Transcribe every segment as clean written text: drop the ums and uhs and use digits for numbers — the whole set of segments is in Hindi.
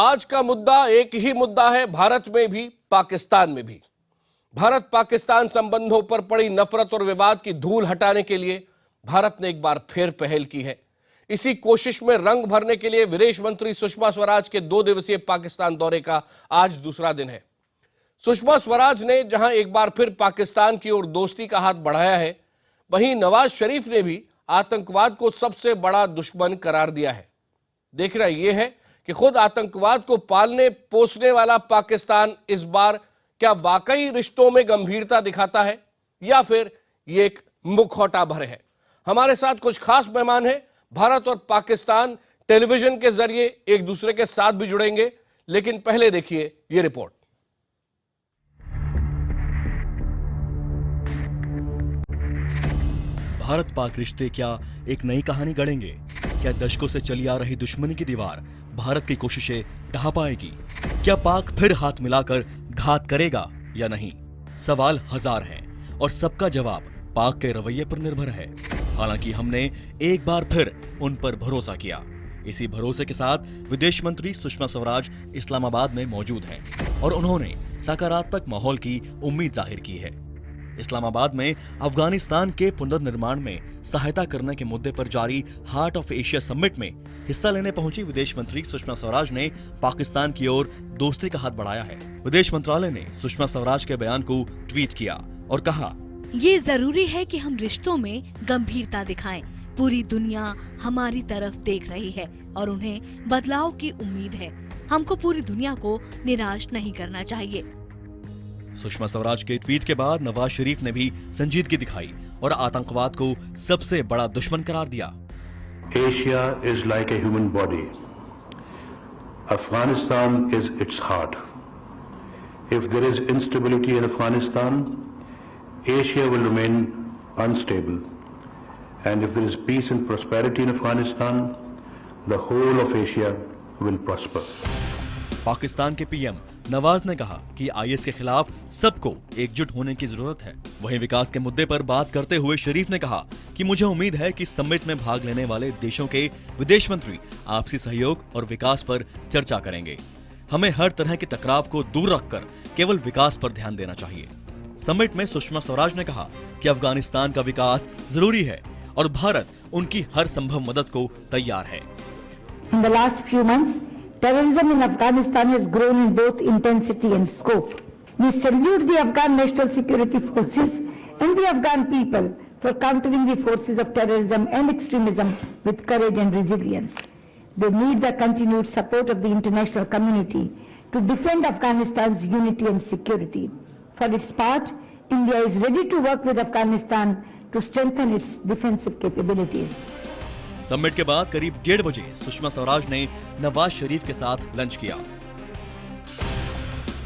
आज का मुद्दा एक ही मुद्दा है, भारत में भी पाकिस्तान में भी। भारत पाकिस्तान संबंधों पर पड़ी नफरत और विवाद की धूल हटाने के लिए भारत ने एक बार फिर पहल की है। इसी कोशिश में रंग भरने के लिए विदेश मंत्री सुषमा स्वराज के 2 दिवसीय पाकिस्तान दौरे का आज दूसरा दिन है। सुषमा स्वराज ने जहां एक बार फिर पाकिस्तान की ओर दोस्ती का हाथ बढ़ाया है, वहीं नवाज शरीफ ने भी आतंकवाद को सबसे बड़ा दुश्मन करार दिया है। देखना यह है कि खुद आतंकवाद को पालने पोसने वाला पाकिस्तान इस बार क्या वाकई रिश्तों में गंभीरता दिखाता है या फिर ये एक मुखौटा भर है। हमारे साथ कुछ खास मेहमान हैं। भारत और पाकिस्तान टेलीविजन के जरिए एक दूसरे के साथ भी जुड़ेंगे, लेकिन पहले देखिए ये रिपोर्ट। भारत पाक रिश्ते क्या एक नई कहानी गढ़ेंगे? क्या दशकों से चली आ रही दुश्मनी की दीवार भारत की कोशिशें ढहा पाएगी? क्या पाक फिर हाथ मिलाकर घात करेगा या नहीं? सवाल हजार हैं और सबका जवाब पाक के रवैये पर निर्भर है। हालांकि हमने एक बार फिर उन पर भरोसा किया। इसी भरोसे के साथ विदेश मंत्री सुषमा स्वराज इस्लामाबाद में मौजूद हैं और उन्होंने सकारात्मक माहौल की उम्मीद जाहिर की है। इस्लामाबाद में अफगानिस्तान के पुनर्निर्माण में सहायता करने के मुद्दे पर जारी हार्ट ऑफ एशिया समिट में हिस्सा लेने पहुंची विदेश मंत्री सुषमा स्वराज ने पाकिस्तान की ओर दोस्ती का हाथ बढ़ाया है। विदेश मंत्रालय ने सुषमा स्वराज के बयान को ट्वीट किया और कहा, ये जरूरी है कि हम रिश्तों में गंभीरता दिखाएं। पूरी दुनिया हमारी तरफ देख रही है और उन्हें बदलाव की उम्मीद है। हमको पूरी दुनिया को निराश नहीं करना चाहिए। सुषमा स्वराज के ट्वीट के बाद नवाज शरीफ ने भी संजीदगी दिखाई और आतंकवाद को सबसे बड़ा दुश्मन करार दिया। Asia is like a human body. Afghanistan is its heart. If there is instability in Afghanistan, Asia will remain unstable. And if there is peace and prosperity in Afghanistan, the whole of Asia will prosper. Pakistan के पीएम नवाज ने कहा कि आईएस के खिलाफ सबको एकजुट होने की जरूरत है। वहीं विकास के मुद्दे पर बात करते हुए शरीफ ने कहा कि मुझे उम्मीद है कि समिट में भाग लेने वाले देशों के विदेश मंत्री आपसी सहयोग और विकास पर चर्चा करेंगे। हमें हर तरह के टकराव को दूर रखकर केवल विकास पर ध्यान देना चाहिए। समिट में सुषमा स्वराज ने कहा कि अफगानिस्तान का विकास जरूरी है और भारत उनकी हर संभव मदद को तैयार है। In the last few months, terrorism in Afghanistan has grown in both intensity and scope. We salute the Afghan National Security Forces and the Afghan people for countering the forces of terrorism and extremism with courage and resilience. They need the continued support of the international community to defend Afghanistan's unity and security. For its part, India is ready to work with Afghanistan to strengthen its defensive capabilities. Summit के बाद करीब 1:30 बजे सुषमा स्वराज ने नवाज शरीफ के साथ लंच किया।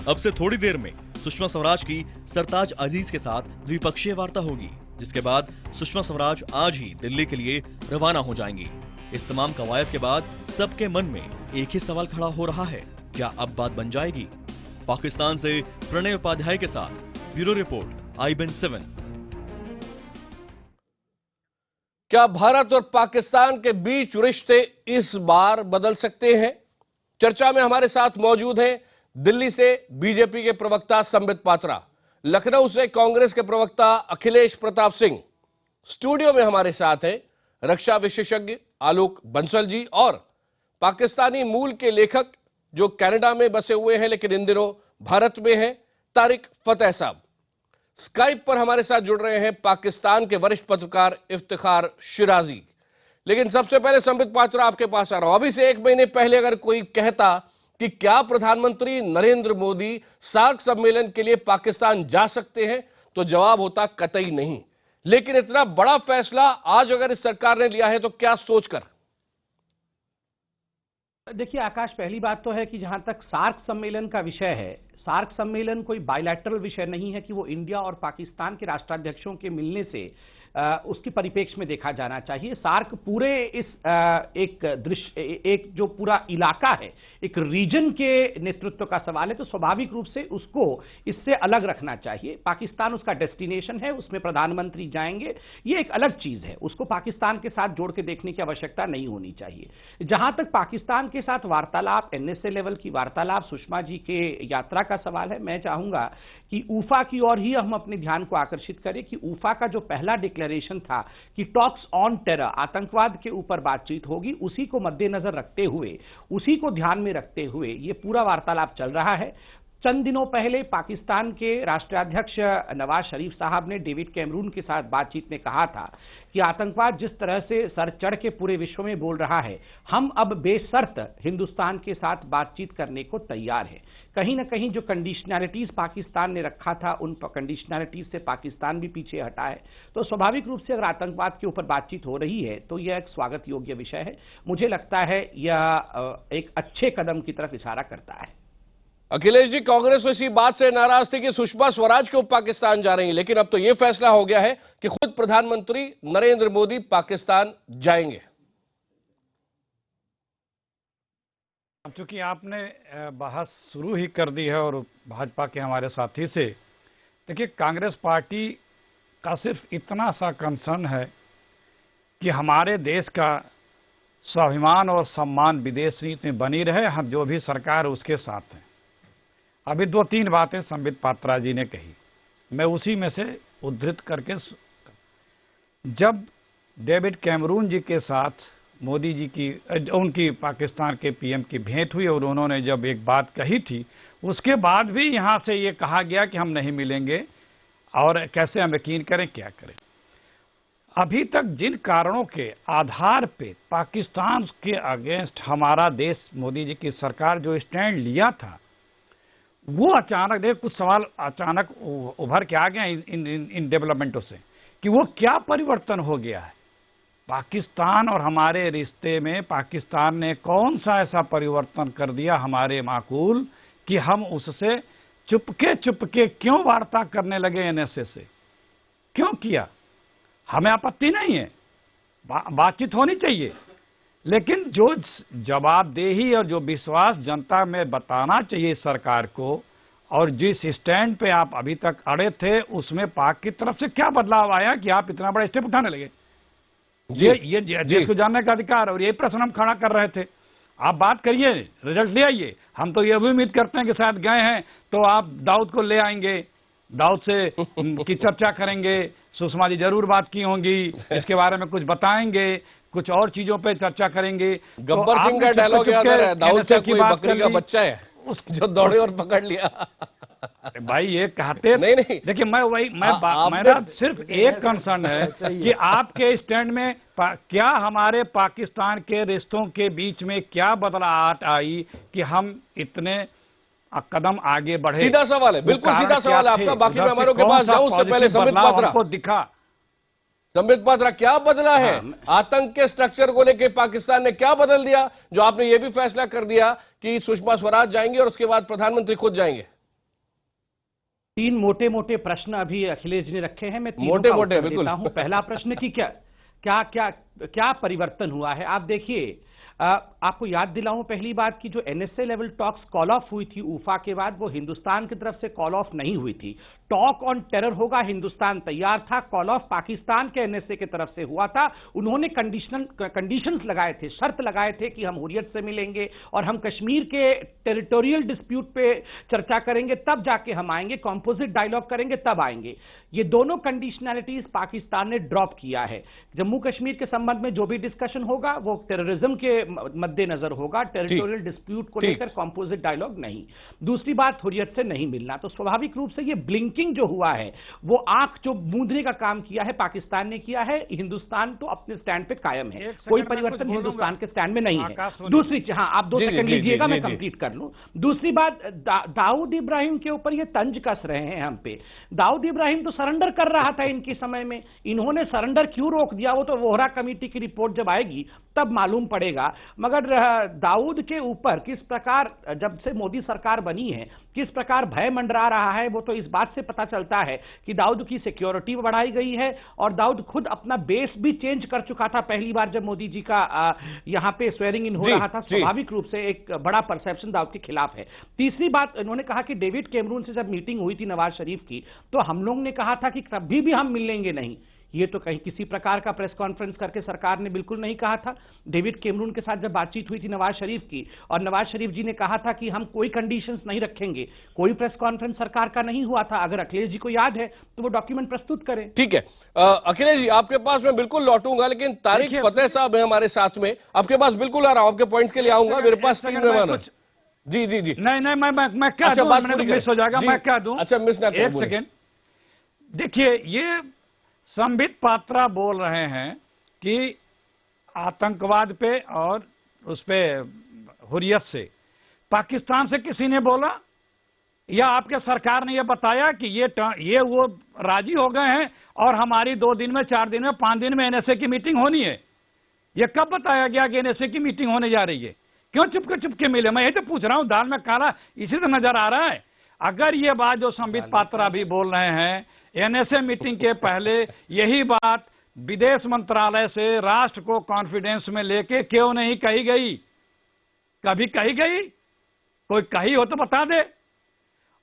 अब से थोड़ी देर में सुषमा स्वराज की सरताज अजीज के साथ द्विपक्षीय वार्ता होगी, जिसके बाद सुषमा स्वराज आज ही दिल्ली के लिए रवाना हो जाएंगी। इस तमाम कवायद के बाद सबके मन में एक ही सवाल खड़ा हो रहा है, क्या अब बात बन जाएगी? पाकिस्तान से प्रणय उपाध्याय के साथ ब्यूरो रिपोर्ट, IBN7। क्या भारत और पाकिस्तान के बीच रिश्ते इस बार बदल सकते हैं? चर्चा में हमारे साथ मौजूद हैं दिल्ली से बीजेपी के प्रवक्ता संबित पात्रा, लखनऊ से कांग्रेस के प्रवक्ता अखिलेश प्रताप सिंह, स्टूडियो में हमारे साथ हैं रक्षा विशेषज्ञ आलोक बंसल जी और पाकिस्तानी मूल के लेखक जो कनाडा में बसे हुए हैं लेकिन इन दिनों भारत में हैं, तारिक फतेह साहब। स्काइप पर हमारे साथ जुड़ रहे हैं पाकिस्तान के वरिष्ठ पत्रकार इफ्तिखार शिराजी। लेकिन सबसे पहले संबित पात्रा आपके पास आ रहा हूं। अभी से 1 महीने पहले अगर कोई कहता कि क्या प्रधानमंत्री नरेंद्र मोदी सार्क सम्मेलन के लिए पाकिस्तान जा सकते हैं, तो जवाब होता कतई नहीं। लेकिन इतना बड़ा फैसला आज अगर इस सरकार ने लिया है तो क्या सोचकर? देखिए आकाश, पहली बात तो है कि जहां तक सार्क सम्मेलन का विषय है, सार्क सम्मेलन कोई बायलैटरल विषय नहीं है कि वो इंडिया और पाकिस्तान के राष्ट्राध्यक्षों के मिलने से उसकी परिप्रेक्ष्य में देखा जाना चाहिए। सार्क पूरे इस एक जो पूरा इलाका है, एक रीजन के नेतृत्व का सवाल है, तो स्वाभाविक रूप से उसको इससे अलग रखना चाहिए। पाकिस्तान उसका डेस्टिनेशन है, उसमें प्रधानमंत्री जाएंगे, ये एक अलग चीज है, उसको पाकिस्तान के साथ जोड़ के देखने की आवश्यकता नहीं होनी चाहिए। जहां तक पाकिस्तान के साथ वार्तालाप, एनएसए लेवल की वार्तालाप, सुषमा जी के यात्रा का सवाल है, मैं चाहूंगा कि ऊफा की ओर ही हम अपने ध्यान को आकर्षित करें कि ऊफा का जो पहला डिक्लेरेशन था कि टॉक्स ऑन टेरर, आतंकवाद के ऊपर बातचीत होगी, उसी को मद्देनजर रखते हुए, उसी को ध्यान में रखते हुए ये पूरा वार्तालाप चल रहा है। चंद दिनों पहले पाकिस्तान के राष्ट्राध्यक्ष नवाज शरीफ साहब ने डेविड कैमरून के साथ बातचीत में कहा था कि आतंकवाद जिस तरह से सर चढ़ के पूरे विश्व में बोल रहा है, हम अब बेशर्त हिंदुस्तान के साथ बातचीत करने को तैयार हैं। कहीं ना कहीं जो कंडीशनैलिटीज पाकिस्तान ने रखा था, उन कंडीशनैलिटीज से पाकिस्तान भी पीछे हटा है। तो स्वाभाविक रूप से अगर आतंकवाद के ऊपर बातचीत हो रही है तो यह एक स्वागत योग्य विषय है। मुझे लगता है यह एक अच्छे कदम की तरफ इशारा करता है। अखिलेश जी, कांग्रेस तो इसी बात से नाराज थी कि सुषमा स्वराज क्यों पाकिस्तान जा रही हैं, लेकिन अब तो यह फैसला हो गया है कि खुद प्रधानमंत्री नरेंद्र मोदी पाकिस्तान जाएंगे। क्योंकि आपने बहस शुरू ही कर दी है और भाजपा के हमारे साथी से, देखिए कांग्रेस पार्टी का सिर्फ इतना सा कंसर्न है कि हमारे देश का स्वाभिमान और सम्मान विदेश नीति में बनी रहे, हम जो भी सरकार है उसके साथ हैं। अभी 2-3 बातें संबित पात्रा जी ने कही, मैं उसी में से उद्धृत करके, जब डेविड कैमरून जी के साथ मोदी जी की उनकी पाकिस्तान के पीएम की भेंट हुई और उन्होंने जब एक बात कही थी, उसके बाद भी यहाँ से ये कहा गया कि हम नहीं मिलेंगे और कैसे हम यकीन करें, क्या करें। अभी तक जिन कारणों के आधार पे पाकिस्तान के अगेंस्ट हमारा देश, मोदी जी की सरकार जो स्टैंड लिया था, वो अचानक, देख कुछ सवाल अचानक उभर के आ गए इन डेवलपमेंटों से कि वो क्या परिवर्तन हो गया है पाकिस्तान और हमारे रिश्ते में। पाकिस्तान ने कौन सा ऐसा परिवर्तन कर दिया हमारे माकूल कि हम उससे चुपके क्यों वार्ता करने लगे एनएसए से? क्यों किया? हमें आपत्ति नहीं है, बातचीत होनी चाहिए, लेकिन जो जवाबदेही और जो विश्वास जनता में बताना चाहिए सरकार को, और जिस स्टैंड पे आप अभी तक अड़े थे, उसमें पाक की तरफ से क्या बदलाव आया कि आप इतना बड़ा स्टेप उठाने लगे? ये देश को जानने का अधिकार, और ये प्रश्न हम खड़ा कर रहे थे। आप बात करिए, रिजल्ट ले आइए। हम तो ये भी उम्मीद करते हैं कि शायद गए हैं तो आप दाऊद को ले आएंगे, दाऊद से की चर्चा करेंगे, सुषमा जी जरूर बात की होंगी, इसके बारे में कुछ बताएंगे, कुछ और चीजों पे चर्चा करेंगे। गब्बर सिंह का डायलॉग याद आ रहा है, दाऊद क्या कोई बकरी का बच्चा है जो दौड़े और पकड़ लिया? भाई ये कहते नहीं। देखिए मेरा सिर्फ एक कंसर्न है कि आपके स्टैंड में क्या हमारे पाकिस्तान के रिश्तों के बीच में क्या बदलाव आई कि हम इतने कदम आगे बढ़े? सीधा सवाल है, बिल्कुल सीधा सवाल है आपका। बाकी मेहमानों के पास जाऊं उससे पहले संबित पात्रा को दिखा, संबित पात्रा क्या बदला है? आतंक के स्ट्रक्चर को लेकर पाकिस्तान ने क्या बदल दिया जो आपने ये भी फैसला कर दिया कि सुषमा स्वराज जाएंगे और उसके बाद प्रधानमंत्री खुद जाएंगे? 3 मोटे प्रश्न अभी अखिलेश जी ने रखे हैं, मैं मोटे बिल्कुल हूं। पहला प्रश्न कि क्या परिवर्तन हुआ है? आप देखिए, आपको याद दिलाऊं पहली बात कि जो NSA level talks call of हुई थी ऊफा के बाद, वो हिंदुस्तान की तरफ से कॉल ऑफ नहीं हुई थी। टॉक ऑन टेरर होगा, हिंदुस्तान तैयार था, कॉल ऑफ पाकिस्तान के एनएसए की तरफ से हुआ था। उन्होंने कंडीशंस लगाए थे, शर्त लगाए थे कि हम हुर्रियत से मिलेंगे और हम कश्मीर के टेरिटोरियल डिस्प्यूट पे चर्चा करेंगे, तब जाके हम आएंगे, कॉम्पोजिट डायलॉग करेंगे, तब आएंगे। ये दोनों कंडीशनैलिटीज पाकिस्तान ने ड्रॉप किया है। जम्मू कश्मीर के संबंध में जो भी डिस्कशन होगा वो टेररिज्म के मद्देनजर होगा, टेरिटोरियल डिस्प्यूट को लेकर कॉम्पोजिट डायलॉग नहीं। दूसरी बात, हुर्रियत से नहीं मिलना। तो स्वाभाविक रूप से ये ब्लिंकिंग जो हुआ है, वो आंख जो मूंदने का काम किया है पाकिस्तान ने किया है। हिंदुस्तान तो अपने स्टैंड पे कायम है, कोई परिवर्तन हिंदुस्तान के स्टैंड में नहीं है। दूसरी, हाँ आप 2 सेकंड लीजिएगा, मैं कंप्लीट कर लूं। दूसरी बात, दाऊद इब्राहिम के ऊपर ये तंज कस रहे हैं हम पे। दाऊद इब्राहिम तो सरेंडर कर रहा था इनके समय में, इन्होंने सरेंडर क्यों रोक दिया? वो तो वोहरा कमेटी की रिपोर्ट जब आएगी तब मालूम पड़ेगा मगर दाऊद के ऊपर किस प्रकार, जब से मोदी सरकार बनी है, किस प्रकार भय मंडरा रहा है, वो तो इस बात से पता चलता है कि दाऊद की सिक्योरिटी बढ़ाई गई है और दाऊद खुद अपना बेस भी चेंज कर चुका था। पहली बार जब मोदी जी का यहां पे स्वेरिंग इन हो रहा था, स्वाभाविक रूप से एक बड़ा परसेप्शन दाऊद के खिलाफ है। तीसरी बात, इन्होंने कहा कि डेविड कैमरून से जब मीटिंग हुई थी नवाज शरीफ की, तो हम लोग ने कहा था कि कभी भी हम मिलेंगे नहीं। ये तो कहीं किसी प्रकार का प्रेस कॉन्फ्रेंस करके सरकार ने बिल्कुल नहीं कहा था। डेविड कैमरून के साथ जब बातचीत हुई थी नवाज शरीफ की, और नवाज शरीफ जी ने कहा था कि हम कोई कंडीशंस नहीं रखेंगे, कोई प्रेस कॉन्फ्रेंस सरकार का नहीं हुआ था। अगर अखिलेश जी को याद है तो वो डॉक्यूमेंट प्रस्तुत करें। ठीक है अखिलेश जी, आपके पास मैं बिल्कुल लौटूंगा, लेकिन तारिक फतेह साहब है हमारे साथ में, आपके पास बिल्कुल आ रहा हूं, आपके पॉइंट के लिए आऊंगा। मेरे पास 3 मेहमान हैं। जी जी जी, नहीं मैं क्या अच्छा, दूं, बात मैंने पूरी तो मिस हो जाएगा, मैं क्या दूं? अच्छा, मिस ना एक सेकेंड, देखिए, ये संबित पात्रा बोल रहे हैं कि आतंकवाद पे और उस पे हुर्रियत से पाकिस्तान से किसी ने बोला, या आपके सरकार ने ये बताया कि ये वो राजी हो गए हैं और हमारी 2 दिन में, 4 दिन में, 5 दिन में एनएसए की मीटिंग होनी है? ये कब बताया गया कि एनएसए की मीटिंग होने जा रही है? क्यों चुपके मिले? मैं ये तो पूछ रहा हूं, दाल में काला इसी तो नजर आ रहा है। अगर ये बात जो संबित पात्रा भी बोल रहे हैं, एनएसए मीटिंग के पहले यही बात विदेश मंत्रालय से राष्ट्र को कॉन्फिडेंस में लेके क्यों नहीं कही गई? कभी कही गई? कोई कही हो तो बता दे।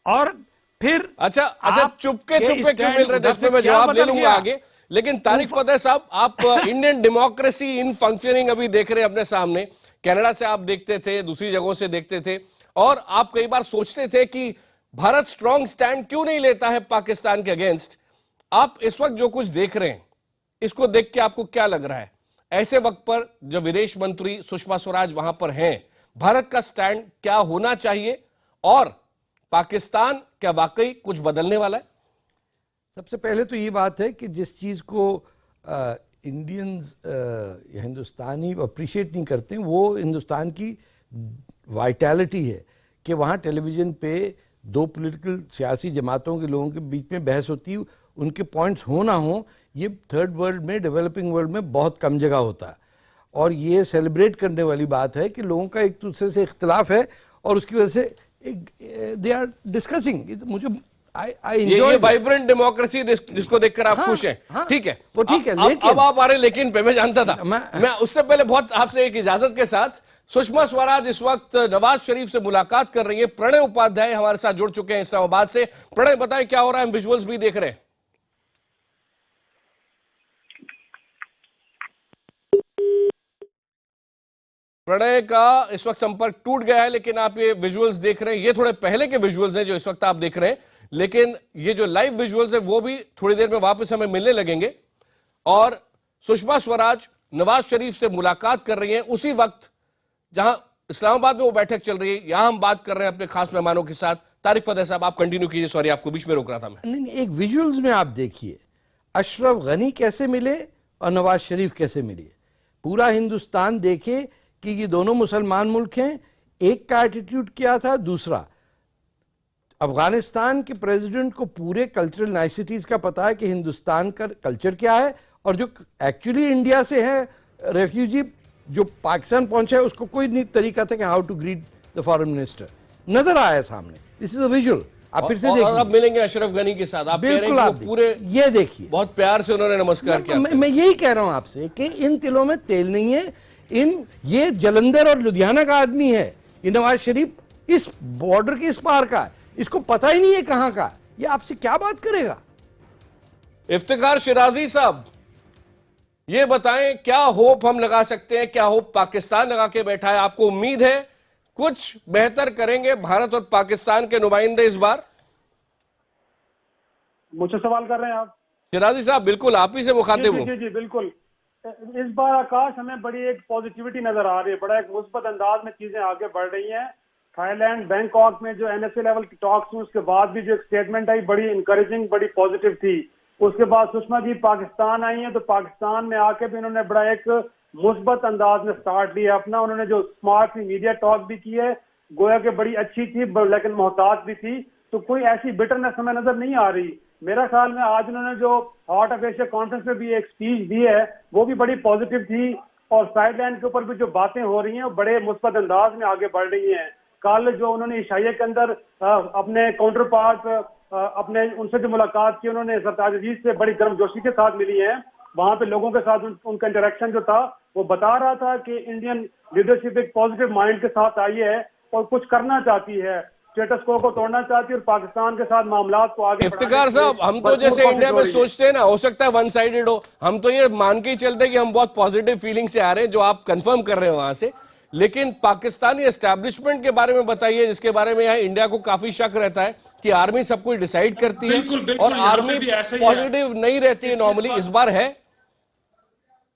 और फिर अच्छा, चुपके क्यों मिल रहे थे, इसमें मैं जवाब ले लूंगा आगे। लेकिन तारिक फतेह साहब, आप इंडियन डेमोक्रेसी इन फंक्शनिंग अभी देख रहे हैं अपने सामने। कनाडा से आप देखते थे, दूसरी जगहों से देखते थे, और आप कई बार सोचते थे कि भारत स्ट्रांग स्टैंड क्यों नहीं लेता है पाकिस्तान के अगेंस्ट। आप इस वक्त जो कुछ देख रहे हैं, इसको देख के आपको क्या लग रहा है? ऐसे वक्त पर जब विदेश मंत्री सुषमा स्वराज वहां पर हैं, भारत का स्टैंड क्या होना चाहिए, और पाकिस्तान क्या वाकई कुछ बदलने वाला है? सबसे पहले तो ये बात है कि जिस चीज़ को इंडियंस हिंदुस्तानी अप्रिशिएट नहीं करते, वो हिंदुस्तान की वाइटैलिटी है कि वहाँ टेलीविज़न पे 2 पॉलिटिकल सियासी जमातों के लोगों के बीच में बहस होती है, उनके पॉइंट्स हो ना हो, ये थर्ड वर्ल्ड में, डेवलपिंग वर्ल्ड में बहुत कम जगह होता है। और ये सेलिब्रेट करने वाली बात है कि लोगों का एक दूसरे से इख्तिलाफ है और उसकी वजह से दे आर डिस्कसिंग। मुझे ये वाइब्रेंट डेमोक्रेसी जिसको देखकर आप खुश हैं। हाँ, ठीक है, वो ठीक है। लेकिन अब आप आ रहे लेकिन पे, मैं जानता था। मैं उससे पहले बहुत आपसे एक इजाजत के साथ, सुषमा स्वराज इस वक्त नवाज शरीफ से मुलाकात कर रही है। प्रणय उपाध्याय हमारे साथ जुड़ चुके हैं इस्लामाबाद से। प्रणय, बताएं क्या हो रहा है? हम विजुअल्स भी देख रहे हैं। प्रणय का इस वक्त संपर्क टूट गया है, लेकिन आप ये विजुअल्स देख रहे हैं। ये थोड़े पहले के विजुअल्स हैं जो इस वक्त आप देख रहे हैं, लेकिन ये जो लाइव विजुअल्स है वो भी थोड़ी देर में वापस हमें मिलने लगेंगे। और सुषमा स्वराज नवाज शरीफ से मुलाकात कर रही है उसी वक्त जहां इस्लामाबाद में वो बैठक चल रही है। यहां हम बात कर रहे हैं अपने खास मेहमानों के साथ। तारिक फतेह साहब, आप कंटिन्यू कीजिए, सॉरी आपको बीच में रोक रहा था मैं। नहीं, एक विजुअल्स में आप देखिए अशरफ गनी कैसे मिले और नवाज शरीफ कैसे मिले। पूरा हिंदुस्तान देखे कि ये दोनों मुसलमान मुल्क हैं। एक का एटीट्यूड क्या था, दूसरा अफगानिस्तान के प्रेसिडेंट को पूरे कल्चरल नाइसिटीज का पता है कि हिंदुस्तान का कल्चर क्या है, और जो एक्चुअली इंडिया से है रेफ्यूजी जो पाकिस्तान पहुंचा है उसको कोई नहीं तरीका था कि how to greet the foreign minister. नजर आया सामने, दिस इज अ विजुअल। आप फिर से देखिए। और अब मिलेंगे अशरफ गनी के साथ। आप कह रहे हैं कि पूरे ये देखिए बहुत प्यार से उन्होंने नमस्कार किया। मैं यही कह रहा हूं आपसे कि इन तिलों में तेल नहीं है। ये जलंधर और लुधियाना का आदमी है, ये नवाज शरीफ इस बॉर्डर के इस पार का है, इसको पता ही नहीं है कहां का। ये आपसे क्या बात करेगा? इफ्तिखार शिराजी साहब, ये बताएं क्या होप हम लगा सकते हैं, क्या होप पाकिस्तान लगा के बैठा है? आपको उम्मीद है कुछ बेहतर करेंगे भारत और पाकिस्तान के नुमाइंदे इस बार? मुझसे सवाल कर रहे हैं आप? शिराजी साहब, बिल्कुल आप ही से मुखातिब हूं। जी बिल्कुल। इस बार आकाश हमें बड़ी एक पॉजिटिविटी नजर आ रही है, बड़ा एक मुस्बत अंदाज में चीजें आगे बढ़ रही हैं। थाईलैंड बैंकॉक में जो एनएसए लेवल की टॉक्स हुई उसके बाद भी जो एक स्टेटमेंट आई बड़ी इंकरेजिंग, बड़ी पॉजिटिव थी। उसके बाद सुषमा जी पाकिस्तान आई हैं, तो पाकिस्तान में आके भी उन्होंने बड़ा एक मुस्बत अंदाज में स्टार्ट लिया अपना। उन्होंने जो स्मार्ट मीडिया टॉक भी की है, गोया के बड़ी अच्छी थी लेकिन मोहतात भी थी, तो कोई ऐसी बिटरनेस हमें नजर नहीं आ रही। मेरा ख्याल में आज उन्होंने जो हार्ट ऑफ एशिया कॉन्फ्रेंस में भी एक स्पीच दी है वो भी बड़ी पॉजिटिव थी। और साइडलाइन के ऊपर भी जो बातें हो रही हैं वो बड़े मुस्बत अंदाज में आगे बढ़ रही हैं। कल जो उन्होंने ईशाइया के अंदर अपने काउंटर पार्ट अपने उनसे जो मुलाकात की, उन्होंने सरताज अजीज से बड़ी गर्मजोशी के साथ मिली है। वहां पे लोगों के साथ उनका इंटरेक्शन जो था वो बता रहा था कि इंडियन लीडरशिप एक पॉजिटिव माइंड के साथ आई है और कुछ करना चाहती है, स्टेटस को तोड़ना चाहती है और पाकिस्तान के साथ मामलात को आगे इफ्तिकार साहब, हम तो जैसे इंडिया में सोचते हैं ना, हो सकता है वन साइडेड हो, हम तो ये मान के ही चलते हैं कि हम बहुत पॉजिटिव फीलिंग से आ रहे हैं, जो आप कंफर्म कर रहे हैं वहां से। लेकिन पाकिस्तानी एस्टैब्लिशमेंट के बारे में बताइए, जिसके बारे में यहाँ इंडिया को काफी शक रहता है कि आर्मी सब कुछ डिसाइड करती है और आर्मी पॉजिटिव नहीं रहती है नॉर्मली। इस बार है?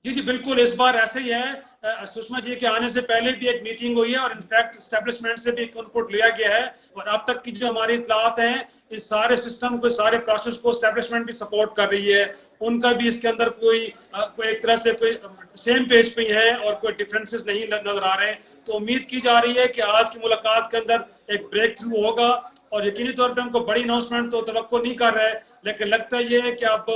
जी बिल्कुल, इस बार ऐसे ही है। सुषमा जी के आने से पहले भी एक मीटिंग हुई है और इनफैक्ट एस्टेब्लिशमेंट से भी एक इनपुट लिया गया है और अब तक की जो हमारी इतलात हैं, इस सारे सिस्टम को, सारे प्रोसेस को एस्टेब्लिशमेंट भी सपोर्ट कर रही है। उनका भी इसके अंदर कोई एक तरह से कोई सेम पेज पे है और कोई डिफरेंसेस नहीं नजर आ रहे। तो उम्मीद की जा रही है कि आज की मुलाकात के अंदर एक ब्रेक थ्रू होगा और यकीनी तौर पे हमको बड़ी अनाउंसमेंट तो तवक्को नहीं कर रहे, लेकिन लगता ये है कि अब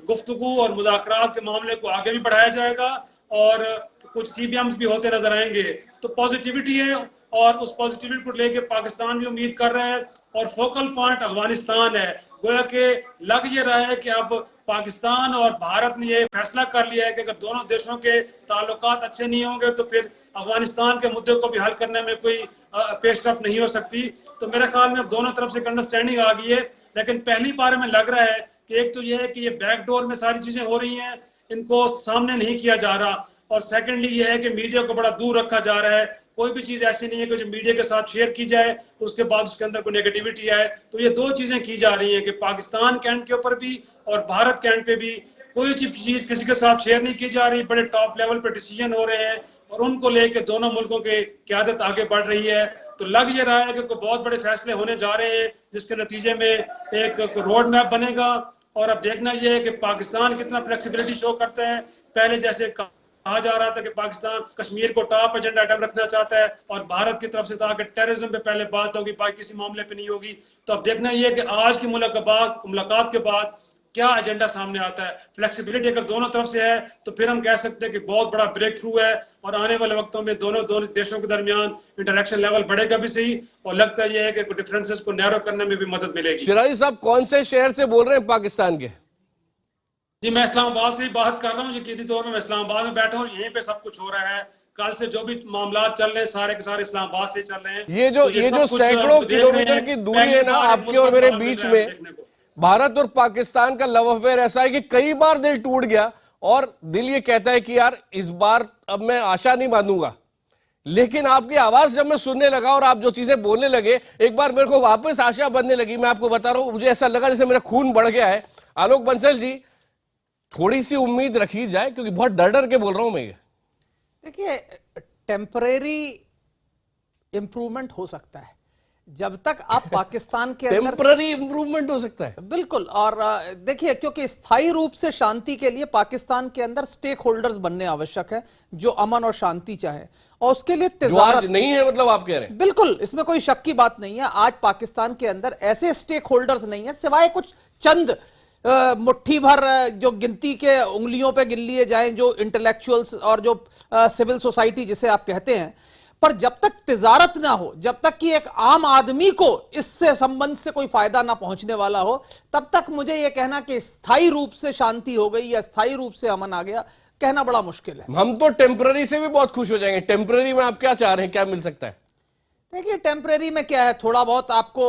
गुफ्तगू और मुज़ाकरात के मामले को आगे भी बढ़ाया जाएगा और कुछ CBMs भी होते नजर आएंगे। तो पॉजिटिविटी है और उस पॉजिटिविटी को लेके पाकिस्तान भी उम्मीद कर रहा है और फोकल पॉइंट अफगानिस्तान है। गोया के लग ये रहा है कि अब पाकिस्तान और भारत ने ये फैसला कर लिया है कि अगर दोनों देशों के ताल्लुकात अच्छे नहीं होंगे तो फिर अफगानिस्तान के मुद्दे को भी हल करने में कोई पेशरफ नहीं हो सकती। तो मेरे ख्याल में अब दोनों तरफ से एक अंडरस्टैंडिंग आ गई है, लेकिन पहली बार में लग रहा है कि एक तो ये है कि ये बैकडोर में सारी चीजें हो रही हैं, इनको सामने नहीं किया जा रहा, और सेकेंडली ये है कि मीडिया को बड़ा दूर रखा जा रहा है। कोई भी चीज ऐसी नहीं है कि जो मीडिया के साथ शेयर की जाए उसके बाद उसके अंदर कोई नेगेटिविटी आए। तो ये दो चीजें की जा रही हैं कि पाकिस्तान के एंड के ऊपर भी और भारत के एंड पे भी कोई चीज किसी के साथ शेयर नहीं की जा रही। बड़े टॉप लेवल पे डिसीजन हो रहे हैं और उनको लेके दोनों मुल्कों की क़यादत आगे बढ़ रही है। तो लग ये रहा है कि कोई बहुत बड़े फैसले होने जा रहे हैं जिसके नतीजे में एक रोड मैप बनेगा। और अब देखना यह है कि पाकिस्तान कितना फ्लेक्सिबिलिटी शो करता है। पहले जैसे कहा जा रहा था कि पाकिस्तान कश्मीर को टॉप एजेंडा आइटम रखना चाहता है और भारत की तरफ से था कि टेररिज्म पे पहले बात होगी, बाकी किसी मामले पे नहीं होगी। तो अब देखना यह है कि आज की मुलाकात के बाद क्या एजेंडा सामने आता है। फ्लेक्सिबिलिटी अगर दोनों तरफ से है तो फिर हम कह सकते हैं कि बहुत बड़ा ब्रेक थ्रू है और आने वाले वक्तों में दोनों देशों के दरमियान इंटरेक्शन लेवल बढ़ेगा भी सही और लगता यह है कि डिफरेंसेस को नैरो करने में भी मदद मिलेगी। शिराजी साहब, कौन से शहर से बोल रहे हैं पाकिस्तान के? जी मैं इस्लामाबाद से ही बात कर रहा हूँ। यकीनी तौर पर मैं इस्लामाबाद में बैठा हूँ, यहीं पे सब कुछ हो रहा है। कल से जो भी मामला चल रहे हैं सारे के सारे इस्लामाबाद से चल रहे हैं। ये जो सैकड़ों किलोमीटर की दूरी है ना आपके और मेरे बीच में, भारत और पाकिस्तान का लव अफेयर ऐसा है कि कई बार दिल टूट गया और दिल ये कहता है कि यार इस बार अब मैं आशा नहीं बांधूंगा। लेकिन आपकी आवाज जब मैं सुनने लगा और आप जो चीजें बोलने लगे, एक बार मेरे को वापस आशा बनने लगी। मैं आपको बता रहा हूं, मुझे ऐसा लगा जैसे मेरा खून बढ़ गया है। आलोक बंसल जी, थोड़ी सी उम्मीद रखी जाए, क्योंकि बहुत डर डर के बोल रहा हूं मैं। देखिए, टेम्परेरी इंप्रूवमेंट हो सकता है जब तक आप पाकिस्तान के अंदर टेम्पररी इंप्रूवमेंट हो सकता है, बिल्कुल। और देखिए, क्योंकि स्थायी रूप से शांति के लिए पाकिस्तान के अंदर स्टेक होल्डर्स बनने आवश्यक है जो अमन और शांति चाहे, और उसके लिए आज नहीं है, मतलब आप कह रहे हैं। बिल्कुल, इसमें कोई शक की बात नहीं है। आज पाकिस्तान के अंदर ऐसे स्टेक होल्डर्स नहीं है सिवाय कुछ चंद मुट्ठी भर जो गिनती के उंगलियों पे गिन लिए जाएं, जो इंटेलेक्चुअल्स और जो सिविल सोसाइटी जिसे आप कहते हैं। पर जब तक तिजारत ना हो, जब तक कि एक आम आदमी को इससे संबंध से कोई फायदा ना पहुंचने वाला हो, तब तक मुझे यह कहना कि स्थायी रूप से शांति हो गई या स्थायी रूप से अमन आ गया, कहना बड़ा मुश्किल है। हम तो टेम्पररी से भी बहुत खुश हो जाएंगे। टेम्पररी में आप क्या चाह रहे हैं, क्या मिल सकता है? देखिए, टेम्परेरी में क्या है, थोड़ा बहुत आपको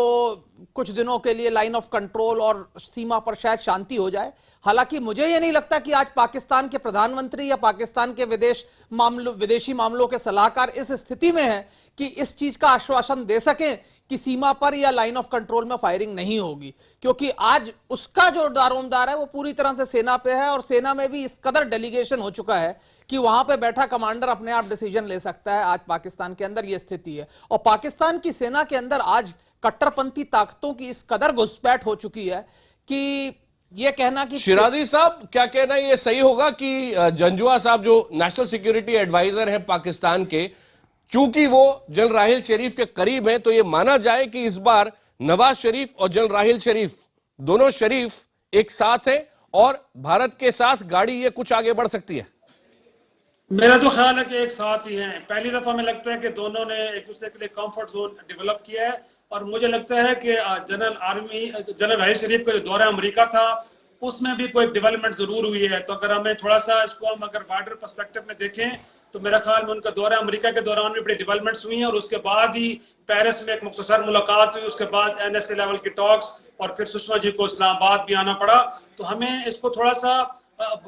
कुछ दिनों के लिए लाइन ऑफ कंट्रोल और सीमा पर शायद शांति हो जाए। हालांकि मुझे यह नहीं लगता कि आज पाकिस्तान के प्रधानमंत्री या पाकिस्तान के विदेशी मामलों के सलाहकार इस स्थिति में है कि इस चीज का आश्वासन दे सकें कि सीमा पर या लाइन ऑफ कंट्रोल में फायरिंग नहीं होगी, क्योंकि आज उसका जो दारोमदार है वो पूरी तरह से सेना पे है और सेना में भी इस कदर डेलीगेशन हो चुका है कि वहां पे बैठा कमांडर अपने आप डिसीजन ले सकता है। आज पाकिस्तान के अंदर यह स्थिति है और पाकिस्तान की सेना के अंदर आज कट्टरपंथी ताकतों की इस कदर घुसपैठ हो चुकी है कि यह कहना कि शिराजी साहब क्या कहना है, ये सही होगा कि जंजुआ साहब जो नेशनल सिक्योरिटी एडवाइजर हैं पाकिस्तान के, चूंकि वो जनरल राहिल शरीफ के करीब हैं, तो ये माना जाए कि इस बार नवाज शरीफ और जनरल राहिल शरीफ दोनों शरीफ एक साथ हैं और भारत के साथ गाड़ी ये कुछ आगे बढ़ सकती है? मेरा तो ख्याल है कि एक साथ ही हैं। पहली दफा हमें लगता है कि दोनों ने एक दूसरे के लिए कंफर्ट जोन डेवलप किया है, और मुझे लगता है कि जनरल राहिल शरीफ का जो दौरा अमेरिका था उसमें भी कोई डेवलपमेंट जरूर हुई है। तो अगर हमें थोड़ा सा इसको हम अगर वाइडर पर्सपेक्टिव में देखें तो मेरा ख्याल में उनका दौरा अमेरिका के दौरान भी बड़ी डेवलपमेंट्स हुई हैं, और उसके बाद ही पेरिस में एक मुख्तसर मुलाकात हुई, उसके बाद NSA लेवल की टॉक्स, और फिर सुषमा जी को इस्लामाबाद भी आना पड़ा। तो हमें इसको थोड़ा सा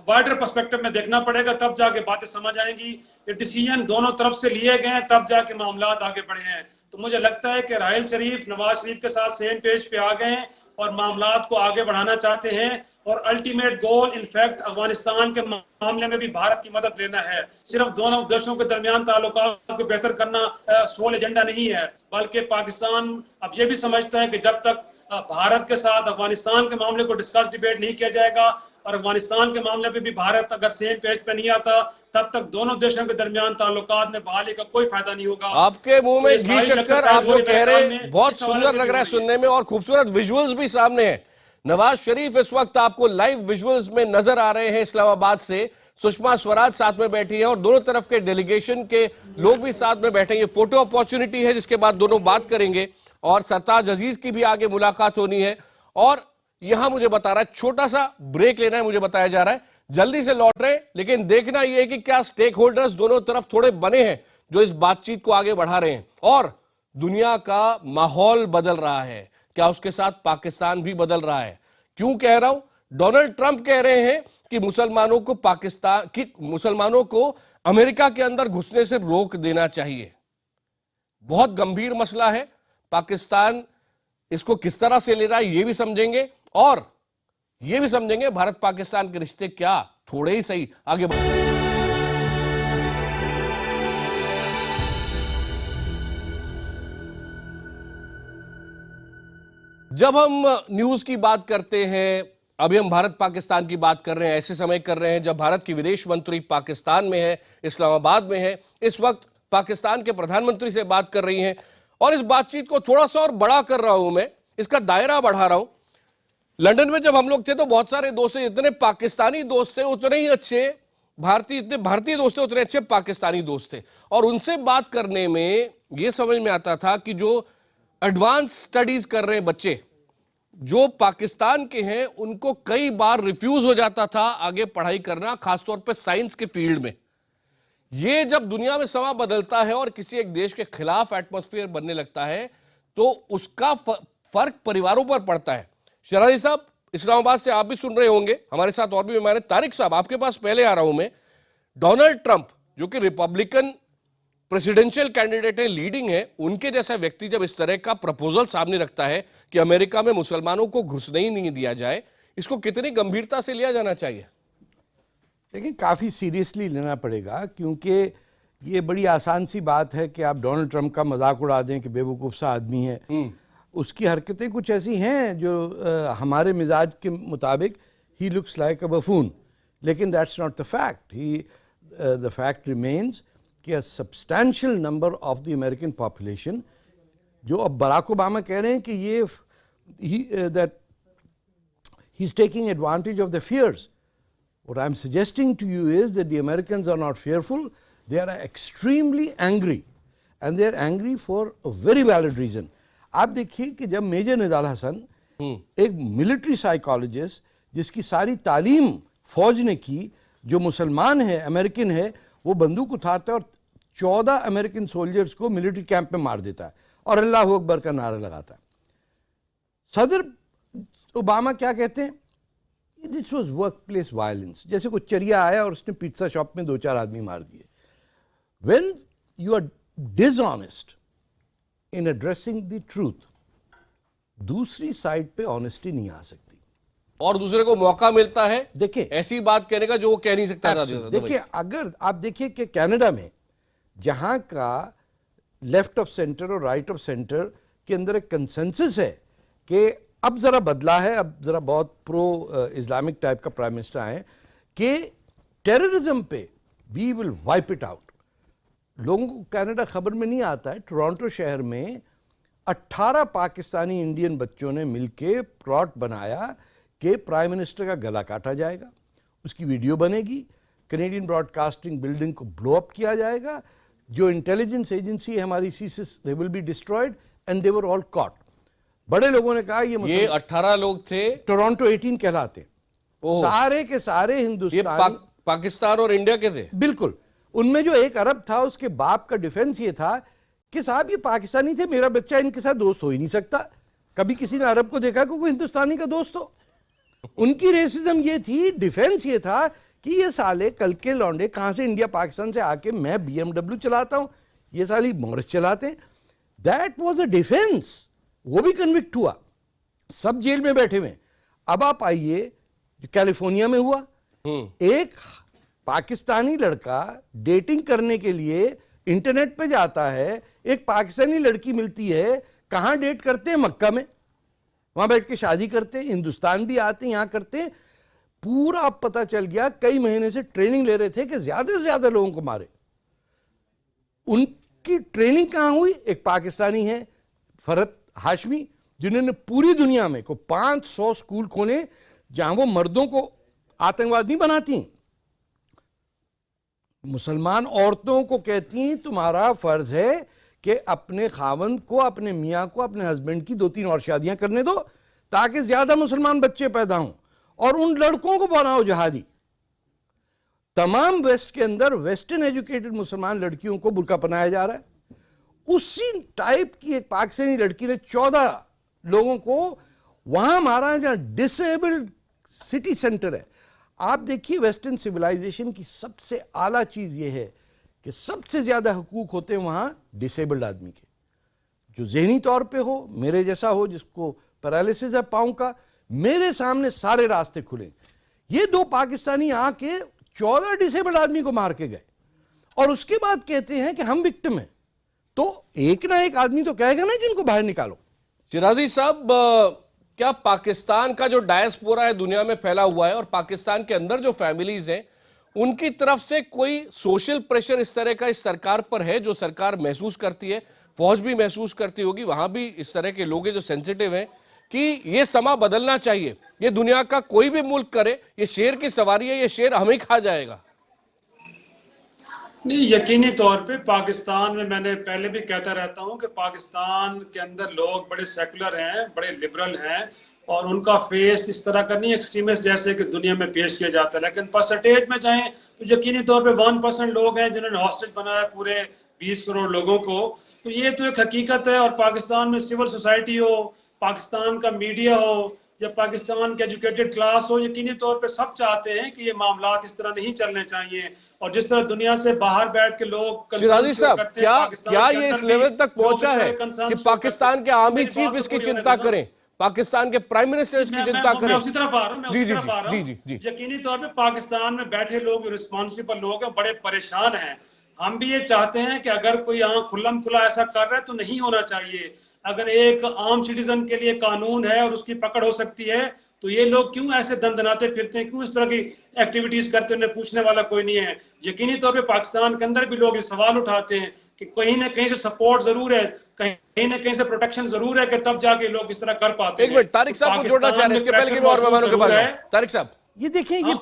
वाइडर पर्सपेक्टिव में देखना पड़ेगा, तब जाके बातें समझ आएंगी। ये डिसीजन दोनों तरफ से लिए गए हैं, तब जाके मामला आगे बढ़े हैं। तो मुझे लगता है कि राहिल शरीफ नवाज शरीफ के साथ सेम पेज पे आ गए हैं और मामला को आगे बढ़ाना चाहते हैं, और अल्टीमेट गोल इनफैक्ट अफगानिस्तान के मामले में भी भारत की मदद लेना है। सिर्फ दोनों देशों के दरमियान ताल्लुकात को बेहतर करना सोल एजेंडा नहीं है, बल्कि पाकिस्तान अब ये भी समझता है कि जब तक भारत के साथ अफगानिस्तान के मामले को डिस्कस डिबेट नहीं किया जाएगा और अफगानिस्तान के मामले पे भी भारत अगर सेम पेज पे नहीं आता, तब तक दोनों देशों के दरमियान ताल्लुकात में बहाली का कोई फायदा नहीं होगा। आपके मुंह में घी शक्कर, आप जो कह रहे हैं बहुत सुंदर लग रहा है सुनने में, और खूबसूरत विजुअल्स भी सामने हैं। नवाज शरीफ इस वक्त आपको लाइव विजुअल्स में नजर आ रहे हैं इस्लामाबाद से। सुषमा स्वराज साथ में बैठी है और दोनों तरफ के डेलीगेशन के लोग भी साथ में बैठे हैं। ये फोटो अपॉर्चुनिटी है जिसके बाद दोनों बात करेंगे, और सरताज अजीज की भी आगे मुलाकात होनी है। और यहां मुझे बता रहा है छोटा सा ब्रेक लेना है, मुझे बताया जा रहा है जल्दी से लौट रहे हैं, लेकिन देखना यह है कि क्या स्टेक होल्डर्स दोनों तरफ थोड़े बने हैं जो इस बातचीत को आगे बढ़ा रहे हैं, और दुनिया का माहौल बदल रहा है, क्या उसके साथ पाकिस्तान भी बदल रहा है। क्यों कह रहा हूं? डोनाल्ड ट्रंप कह रहे हैं कि मुसलमानों को अमेरिका के अंदर घुसने से रोक देना चाहिए। बहुत गंभीर मसला है, पाकिस्तान इसको किस तरह से ले रहा है ये भी समझेंगे, और ये भी समझेंगे भारत पाकिस्तान के रिश्ते क्या थोड़े ही सही आगे बढ़े। जब हम न्यूज की बात करते हैं, अभी हम भारत पाकिस्तान की बात कर रहे हैं, ऐसे समय कर रहे हैं जब भारत की विदेश मंत्री पाकिस्तान में है, इस्लामाबाद में है, इस वक्त पाकिस्तान के प्रधानमंत्री से बात कर रही हैं, और इस बातचीत को थोड़ा सा और बड़ा कर रहा हूं मैं, इसका दायरा बढ़ा रहा हूं। लंदन में जब हम लोग थे तो बहुत सारे दोस्त थे, जितने पाकिस्तानी दोस्त थे उतने ही अच्छे भारतीय दोस्त थे, उतने अच्छे पाकिस्तानी दोस्त थे, और उनसे बात करने में यह समझ में आता था कि जो एडवांस स्टडीज कर रहे हैं बच्चे जो पाकिस्तान के हैं, उनको कई बार रिफ्यूज हो जाता था आगे पढ़ाई करना, खासतौर पर साइंस के फील्ड में। ये जब दुनिया में समा बदलता है और किसी एक देश के खिलाफ एटमॉस्फेयर बनने लगता है तो उसका फर्क परिवारों पर पड़ता है। शराजी साहब, इस्लामाबाद से आप भी सुन रहे होंगे, हमारे साथ और भी मेहमान हैं। तारिक साहब, आपके पास पहले आ रहा हूं मैं। डोनाल्ड ट्रंप जो कि रिपब्लिकन प्रेसिडेंशियल कैंडिडेट है, लीडिंग है, उनके जैसा व्यक्ति जब इस तरह का प्रपोजल सामने रखता है कि अमेरिका में मुसलमानों को घुसने ही नहीं दिया जाए, इसको कितनी गंभीरता से लिया जाना चाहिए? लेकिन काफ़ी सीरियसली लेना पड़ेगा, क्योंकि ये बड़ी आसान सी बात है कि आप डोनाल्ड ट्रंप का मजाक उड़ा दें कि बेवकूफ़ सा आदमी है। उसकी हरकतें कुछ ऐसी हैं जो हमारे मिजाज के मुताबिक ही लुक्स लाइक अ बफून, लेकिन that's not the fact. The fact remains कि a substantial number of the American population, जो अब बराक ओबामा कह रहे हैं कि ये that he is taking advantage of the fears. What I'm suggesting to you is that the Americans are not fearful, they are extremely angry, and they are angry for a very valid reason. आप देखिए कि जब मेजर निजाल हसन, एक मिलिट्री साइकोलॉजिस्ट जिसकी सारी तालीम फौज ने की, जो मुसलमान है, अमेरिकन है, वो बंदूक उठाता है और 14 अमेरिकन सोल्जर्स को मिलिट्री कैंप में मार देता है और अल्लाह अकबर का नारा लगाता है। सदर ओबामा क्या कहते हैं? This was work place violence. जैसे कोई चरिया आया और उसने पिज्जा शॉप में 2-4 आदमी मार दिए। When you are dishonest in addressing the truth, दूसरी साइड पे ऑनेस्टी नहीं आ सकती और दूसरे को मौका मिलता है देखिए ऐसी बात कहने का जो वो कह नहीं सकता था। देखिए, अगर आप देखिए कि कनाडा में जहां का लेफ्ट ऑफ सेंटर और राइट ऑफ सेंटर के अंदर एक कंसेंसस है कि अब ज़रा बदला है, अब ज़रा बहुत प्रो इस्लामिक टाइप का प्राइम मिनिस्टर आए कि टेररिज्म पे we will wipe it out. लोगों को कनाडा खबर में नहीं आता है, टोरंटो शहर में 18 पाकिस्तानी इंडियन बच्चों ने मिलके प्लॉट बनाया कि प्राइम मिनिस्टर का गला काटा जाएगा, उसकी वीडियो बनेगी कैनेडियन ब्रॉडकास्टिंग बिल्डिंग को ब्लो अप किया जाएगा, जो इंटेलिजेंस एजेंसी है हमारी CSIS, they will be destroyed and they were all caught. बड़े लोगों ने कहा ये 18 लोग थे, टोरंटो 18 कहलाते, सारे के सारे हिंदुस्तान पाकिस्तान और इंडिया के थे। बिल्कुल। उनमें जो एक अरब था, उसके बाप का डिफेंस ये था कि साहब ये पाकिस्तानी थे, मेरा बच्चा इनके साथ दोस्त हो ही नहीं सकता। कभी किसी ने अरब को देखा कि कोई हिंदुस्तानी का दोस्त हो? उनकी रेसिज्म ये थी, डिफेंस ये था कि ये साले कल के लौंडे कहां से इंडिया पाकिस्तान से आके मैं BMW चलाता हूं, ये साली मॉरिस चलाते हैं। That was a defence. वो भी कन्विक्ट हुआ, सब जेल में बैठे हुए। अब आप आइए जो कैलिफोर्निया में हुआ, एक पाकिस्तानी लड़का डेटिंग करने के लिए इंटरनेट पे जाता है, एक पाकिस्तानी लड़की मिलती है, कहां डेट करते हैं? मक्का में, वहां बैठ के शादी करते हैं। हिंदुस्तान भी आते हैं, यहां करते हैं। पूरा अब पता चल गया, कई महीने से ट्रेनिंग ले रहे थे कि ज्यादा से ज्यादा लोगों को मारे। उनकी ट्रेनिंग कहां हुई? एक पाकिस्तानी है फरहत हाशमी, जिन्होंने पूरी दुनिया में को 500 स्कूल खोले जहां वो मर्दों को आतंकवादी नहीं बनाती, मुसलमान औरतों को कहती हैं तुम्हारा फर्ज है कि अपने खावंद को, अपने मियाँ को, अपने हस्बैंड की 2-3 और शादियां करने दो ताकि ज्यादा मुसलमान बच्चे पैदा हों, और उन लड़कों को बनाओ जहादी। तमाम वेस्ट के अंदर वेस्टर्न एजुकेटेड मुसलमान लड़कियों को बुर्का पहनाया जा रहा है। उसी टाइप की एक पाकिस्तानी लड़की ने 14 लोगों को वहां मारा है, जहां डिसेबल्ड सिटी सेंटर है। आप देखिए, वेस्टर्न सिविलाइजेशन की सबसे आला चीज यह है कि सबसे ज्यादा हुकूक होते हैं वहां डिसेबल्ड आदमी के, जो जहनी तौर पे हो, मेरे जैसा हो, जिसको पैरालिसिस है पांव का। मेरे सामने सारे रास्ते खुले। ये 2 पाकिस्तानी आके 14 डिसेबल्ड आदमी को मार के गए, और उसके बाद कहते हैं कि हम विक्टिम हैं। तो एक ना एक आदमी तो कहेगा ना कि इनको बाहर निकालो। शिराजी साहब, क्या पाकिस्तान का जो डायस्पोरा है दुनिया में फैला हुआ है, और पाकिस्तान के अंदर जो फैमिलीज हैं, उनकी तरफ से कोई सोशल प्रेशर इस तरह का इस सरकार पर है, जो सरकार महसूस करती है, फौज भी महसूस करती होगी, वहां भी इस तरह के लोग हैं जो सेंसिटिव हैं कि ये समा बदलना चाहिए, ये दुनिया का कोई भी मुल्क करे, ये शेर की सवारी है, ये शेर हमें खा जाएगा? नहीं, यकीनी तौर पे पाकिस्तान में, मैंने पहले भी कहता रहता हूं कि पाकिस्तान के अंदर लोग बड़े सेकुलर हैं, बड़े लिबरल हैं, और उनका फेस इस तरह का नहीं एक्सट्रीमिस्ट जैसे कि दुनिया में पेश किया जाता है। लेकिन परसेंटेज में जाएं तो यकीनी तौर पे 1% लोग हैं जिन्होंने हॉस्टेज बनाया पूरे 20 करोड़ लोगों को। तो ये तो एक हकीकत है। और पाकिस्तान में सिविल सोसाइटी हो, पाकिस्तान का मीडिया हो, या पाकिस्तान के एजुकेटेड क्लास हो, यकीनी तौर पे सब चाहते हैं कि ये मामलात इस तरह नहीं चलने चाहिए। और जिस तरह दुनिया से बाहर बैठ के लोग शिराजी साहब, क्या ये इस लेवल तक पहुंचा है कि पाकिस्तान के आर्मी चीफ इसकी चिंता करें, पाकिस्तान के प्राइम मिनिस्टर इसकी चिंता करें? मैं उसी तरफ आ रहा हूं, जी। यकीनी तौर पे पाकिस्तान में बैठे लोग रिस्पॉन्सिबल लोग हैं, बड़े परेशान हैं। हम भी ये चाहते हैं कि अगर कोई यहाँ खुल्लम खुला ऐसा कर रहा है तो नहीं होना चाहिए। अगर एक आम सिटीजन के लिए कानून है और उसकी पकड़ हो सकती है, तो ये लोग क्यों ऐसे दंदनाते फिरते हैं, क्यों इस तरह की एक्टिविटीज करते हैं? उन्हें पूछने वाला कोई नहीं है। यकीनी तौर पे पाकिस्तान के अंदर भी लोग ये सवाल उठाते हैं कि कहीं ना कहीं से सपोर्ट जरूर है, कहीं ना कहीं से प्रोटेक्शन जरूर है, कि तब जाके लोग इस तरह कर पाते हैं। एक मिनट, तारिक साहब को जोड़ना चाह रहे हैं, इसके पहले कि मैं और मेहमानों के पास जाऊं। तारिक साहब, ये देखें, ये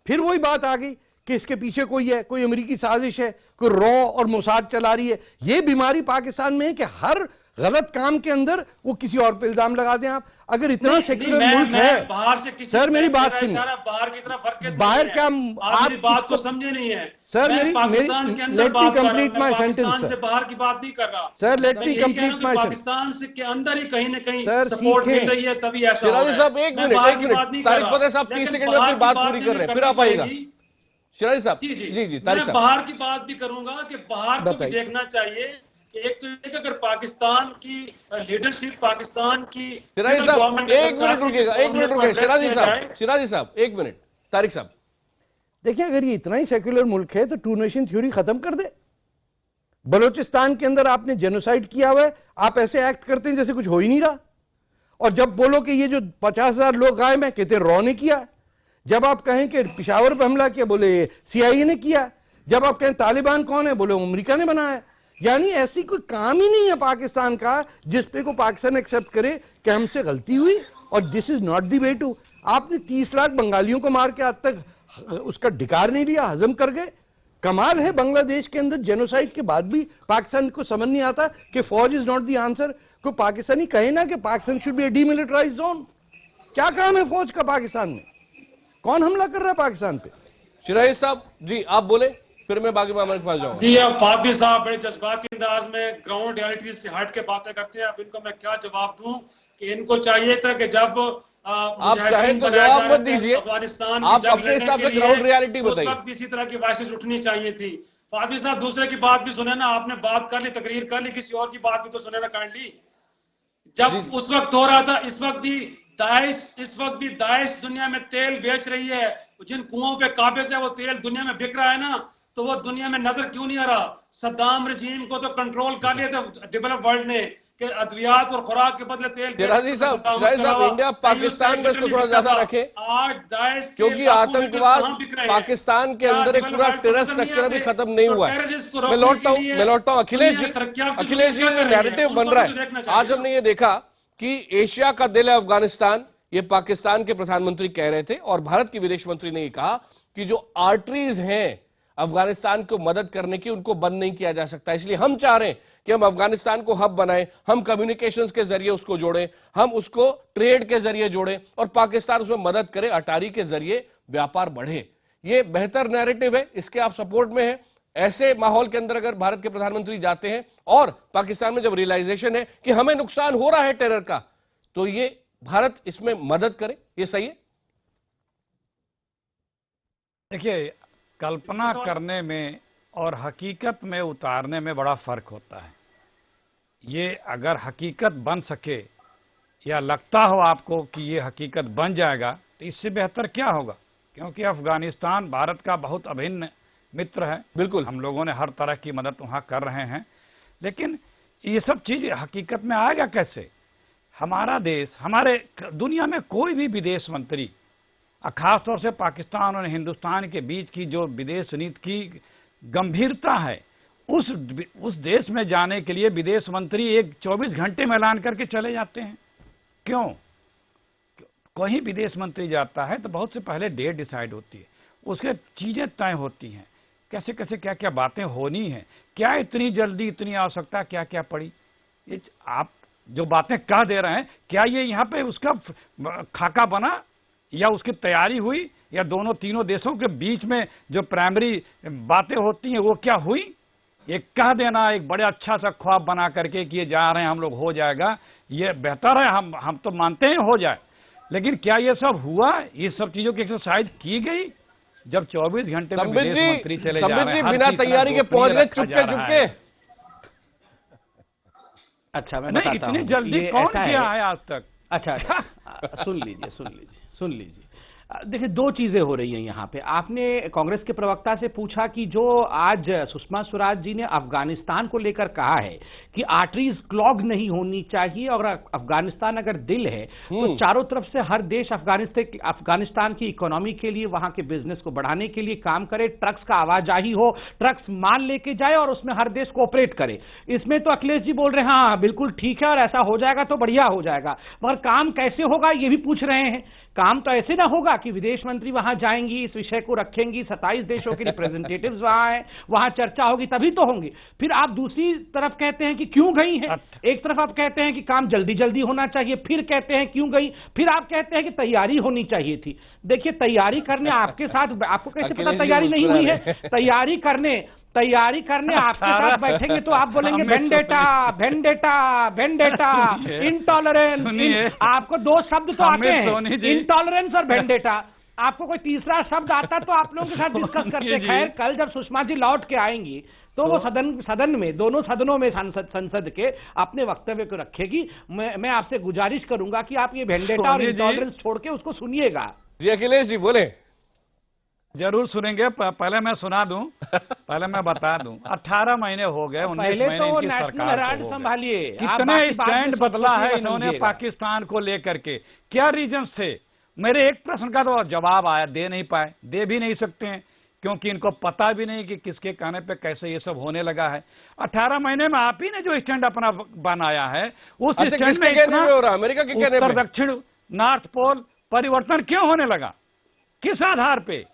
फिर वही बात आ गई कि इसके पीछे कोई है, कोई अमेरिकी साजिश है, कोई रॉ और मोसाद चला रही है। ये बीमारी पाकिस्तान में है कि हर गलत काम के अंदर वो किसी और पे इल्जाम लगा दें। आप अगर इतना सेक्युलर मुल्क है, बाहर से किसी सर मेरी बात सुनिए, बाहर की तरफ बाहर क्या आप बात को समझे नहीं है सर? मेरी पाकिस्तान के अंदर बात कर रहा हूं, पाकिस्तान से बाहर की बात नहीं कर रहा sir. Let me complete my Pakistan से के अंदर ही कहीं ना कहीं सपोर्ट मिल रही है, तभी ऐसा हो रहा है। शिराजी साहब, एक मिनट, तारिक फतेह साहब 30 सेकंड में अपनी बात पूरी कर रहे हैं, फिर आप आइएगा। शिराजी साहब, जी तारिक साहब, बाहर की बात भी करूंगा कि बाहर को भी देखना चाहिए। एक तो एक, अगर पाकिस्तान की लीडरशिप, पाकिस्तान की गवर्नमेंट, एक मिनट रुकिएगा, शिराजी साहब एक मिनट। तारिक साहब देखिए, अगर ये इतना ही सेक्युलर मुल्क है तो 2 नेशन थ्योरी खत्म कर दे। बलोचिस्तान के अंदर आपने जेनोसाइड किया हुआ है, आप ऐसे एक्ट करते हैं जैसे कुछ हो ही नहीं रहा। और जब बोलो कि ये जो 50,000 लोग गायब हैं, कहते रॉ ने किया। जब आप कहें कि पिशावर पर हमला किया, बोले CIA ने किया। जब आप कहें तालिबान कौन है, बोले अमेरिका ने बनाया। यानी ऐसी कोई काम ही नहीं है पाकिस्तान का जिस पे को पाकिस्तान एक्सेप्ट करे कि हमसे गलती हुई और this is not the way to. आपने 30 लाख बंगालियों को मार के आज तक उसका ढिकार नहीं लिया, हजम कर गए। कमाल है, बांग्लादेश के अंदर जेनोसाइड के बाद भी पाकिस्तान को समझ नहीं आता कि फौज इज नॉट द आंसर। को पाकिस्तानी कहे ना कि Pakistan should be A demilitarised zone. क्या काम है फौज का पाकिस्तान में? कौन हमला कर रहा है पाकिस्तान पे? शिराही साहब जी आप बोले, फिर मैं बाकी मामले के पास जाऊंगा। जी, अब फातमी साहब बड़े जज्बाती अंदाज में ग्राउंड रियलिटी से हट के बातें करते हैं। अब इनको मैं क्या जवाब दूं कि इनको चाहिए था कि जब आप चाहें तो जवाब मत दीजिए, अफगानिस्तान आप अपने हिसाब से ग्राउंड रियलिटी बताइए। सब इसी तरह की वॉइसेस उठनी चाहिए थी। फातमी साहब दूसरे की बात भी सुने ना, आपने बात कर ली, तकरीर कर ली, किसी और की बात भी तो सुने ना काइंडली। जब उस वक्त हो रहा था, इस वक्त भी दाइश दुनिया में तेल बेच रही है। जिन कुओं पे काबे से वो तेल दुनिया में बिक रहा है ना, तो वो दुनिया में नजर क्यों नहीं आ रहा? सद्दाम रजीम को तो कंट्रोल कर लिया था डेवलप वर्ल्ड ने कि अद्वियात और खुराक के बदले तेल। शिराजी साहब इंडिया पाकिस्तान में इसको थोड़ा ज्यादा रखें, आज दाइश क्योंकि आतंकवाद पाकिस्तान के अंदर एक पूरा टेरर स्ट्रक्चर अभी खत्म नहीं हुआ है। मैं लौटता हूं अखिलेश जी नैरेटिव बन रहा है। आज हमने ये देखा कि एशिया का दिल है अफगानिस्तान, ये पाकिस्तान के प्रधानमंत्री कह रहे थे, और भारत के विदेश मंत्री ने कहा कि जो आर्टरीज हैं अफगानिस्तान को मदद करने की, उनको बंद नहीं किया जा सकता। इसलिए हम चाह रहे हैं कि हम अफगानिस्तान को हब बनाएं, हम कम्युनिकेशंस के जरिए उसको जोड़ें, हम उसको ट्रेड के जरिए जोड़ें और पाकिस्तान उसमें मदद करे, अटारी के जरिए व्यापार बढ़े। ये बेहतर नैरेटिव है, इसके आप सपोर्ट में हैं। ऐसे माहौल के अंदर अगर भारत के प्रधानमंत्री जाते हैं और पाकिस्तान में जब रियलाइजेशन है कि हमें नुकसान हो रहा है टेरर का, तो ये भारत इसमें मदद करे, ये सही है? देखिए, कल्पना करने में और हकीकत में उतारने में बड़ा फर्क होता है। ये अगर हकीकत बन सके या लगता हो आपको कि ये हकीकत बन जाएगा, तो इससे बेहतर क्या होगा? क्योंकि अफगानिस्तान भारत का बहुत अभिन्न मित्र है। बिल्कुल, हम लोगों ने हर तरह की मदद वहां कर रहे हैं, लेकिन ये सब चीज हकीकत में आएगा कैसे? हमारा देश, हमारे दुनिया में कोई भी विदेश मंत्री, खासतौर से पाकिस्तान और हिंदुस्तान के बीच की जो विदेश नीति की गंभीरता है, उस देश में जाने के लिए विदेश मंत्री एक 24 घंटे में ऐलान करके चले जाते हैं। क्यों? कहीं विदेश मंत्री जाता है तो बहुत से पहले डेट डिसाइड होती है, उसके चीजें तय होती हैं, कैसे कैसे क्या क्या बातें होनी है, क्या इतनी जल्दी इतनी आवश्यकता क्या क्या पड़ी। ये आप जो बातें कह दे रहे हैं, क्या ये यहाँ पे उसका खाका बना या उसकी तैयारी हुई, या दोनों तीनों देशों के बीच में जो प्राइमरी बातें होती हैं वो क्या हुई? ये कह देना एक बड़े अच्छा सा ख्वाब बना करके कि ये जा रहे हैं हम लोग, हो जाएगा, ये बेहतर है, हम तो मानते हैं हो जाए, लेकिन क्या ये सब हुआ? ये सब चीजों की एक्सरसाइज की गई? जब 24 घंटे में विदेश मंत्री चले जा रहे हैं, बिना तैयारी के पहुंच गए चुपके। अच्छा, मैं नहीं, इतनी जल्दी कौन किया है आज तक? अच्छा, सुन लीजिए। देखिए, दो चीजें हो रही हैं यहाँ पे। आपने कांग्रेस के प्रवक्ता से पूछा कि जो आज सुषमा स्वराज जी ने अफगानिस्तान को लेकर कहा है कि आर्टरीज क्लॉग नहीं होनी चाहिए, और अफगानिस्तान अगर दिल है तो चारों तरफ से हर देश अफगानिस्तान की इकोनॉमी के लिए, वहां के बिजनेस को बढ़ाने के लिए काम करे, ट्रक्स का आवाजाही हो, ट्रक्स माल लेके जाए और उसमें हर देश कोऑपरेट करे। इसमें तो अखिलेश जी बोल रहे हैं हाँ बिल्कुल ठीक है और ऐसा हो जाएगा तो बढ़िया हो जाएगा, मगर काम कैसे होगा ये भी पूछ रहे हैं। काम तो ऐसे ना होगा कि विदेश मंत्री वहां जाएंगी, इस विषय को रखेंगी, 27 देशों के रिप्रेजेंटेटिव्स वहां हैं, वहां चर्चा होगी तभी तो होंगी। फिर आप दूसरी तरफ कहते हैं कि क्यों गई हैं, एक तरफ आप कहते हैं कि काम जल्दी जल्दी होना चाहिए, फिर कहते हैं क्यों गई, फिर आप कहते हैं कि तैयारी होनी चाहिए थी। देखिए, तैयारी करने आपके साथ, आपको कैसे पता तैयारी नहीं हुई है? तैयारी करने आपके साथ बैठेंगे तो आप बोलेंगे वेंडेटा, इंटॉलरेंस। आपको दो शब्द तो आते हैं, इंटॉलरेंस और वेंडेटा। आपको कोई तीसरा शब्द आता तो आप लोगों के साथ डिस्कस करते। खैर, कल जब सुषमा जी लौट के आएंगी तो वो सदन में, दोनों सदनों में संसद के अपने वक्तव्य को रखेगी। मैं आपसे गुजारिश करूंगा कि आप ये वेंडेटा और इंटॉलरेंस छोड़ के उसको सुनिएगा। जी अखिलेश जी बोले। जरूर सुनेंगे। पहले मैं सुना दूं, पहले मैं बता दूं, 18 महीने हो गए, 19 महीने तो इनकी सरकार को संभालिए। कितने स्टैंड बदला है इन्होंने पाकिस्तान को लेकर के, क्या रीजन थे? मेरे एक प्रश्न का तो जवाब आया, दे नहीं पाए, दे भी नहीं सकते हैं क्योंकि इनको पता भी नहीं कि किसके कहने पे कैसे ये सब होने लगा है। 18 महीने में आप ही ने जो स्टैंड अपना बनाया है, उस स्टैंड में इतना अमेरिका के कहने उत्तर दक्षिण नॉर्थ पोल परिवर्तन क्यों होने लगा? किस आधार पे?